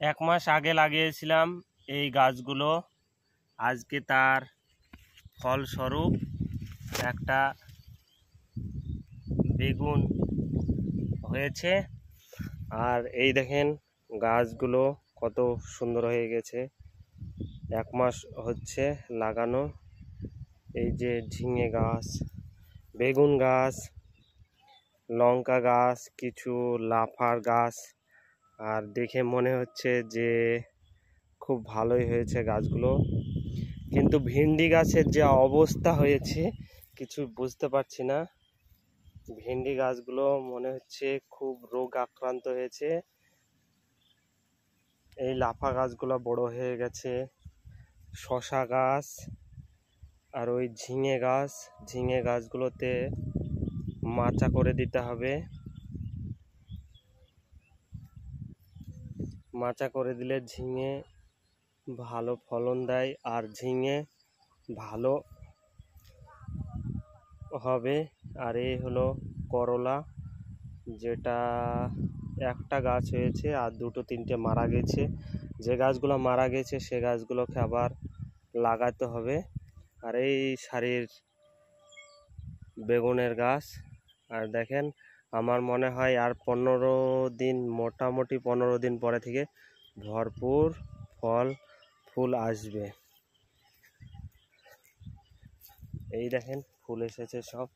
এক মাস আগে লাগিয়েছিলাম এই গাছগুলো। আজকে তার ফলস্বরূপ একটা বেগুন হয়েছে। আর এই দেখেন গাছগুলো কত সুন্দর হয়ে গেছে। এক মাস হচ্ছে লাগানো। এই যে ঝিঙে গাছ, বেগুন গাছ, লঙ্কা গাছ, কিছু লাফার গাছ। আর দেখে মনে হচ্ছে যে খুব ভালোই হয়েছে গাছগুলো, কিন্তু ভেন্ডি গাছের যে অবস্থা হয়েছে কিছু বুঝতে পারছি না। ভেন্ডি গাছগুলো মনে হচ্ছে খুব রোগ আক্রান্ত হয়েছে। এই লাফা গাছগুলো বড় হয়ে গেছে। শশা গাছ আর ওই ঝিঙে গাছগুলোতে মাচা করে দিতে হবে। মাচা করে দিলে ঝিঙে ভালো ফলন দেয় আর ঝিঙে ভালো হবে। আর এই হলো করলা, যেটা একটা গাছ হয়েছে আর দুটো তিনটে মারা গেছে। যে গাছগুলো মারা গেছে সে গাছগুলোকে আবার লাগাতে হবে। আর এই সারির বেগুনের গাছ। আর দেখেন আমার মনে হয় আর 15 দিন, মোটামুটি 15 দিন পরে থেকে ভরপুর ফল ফুল আসবে। এই দেখেন ফুল এসেছে সব।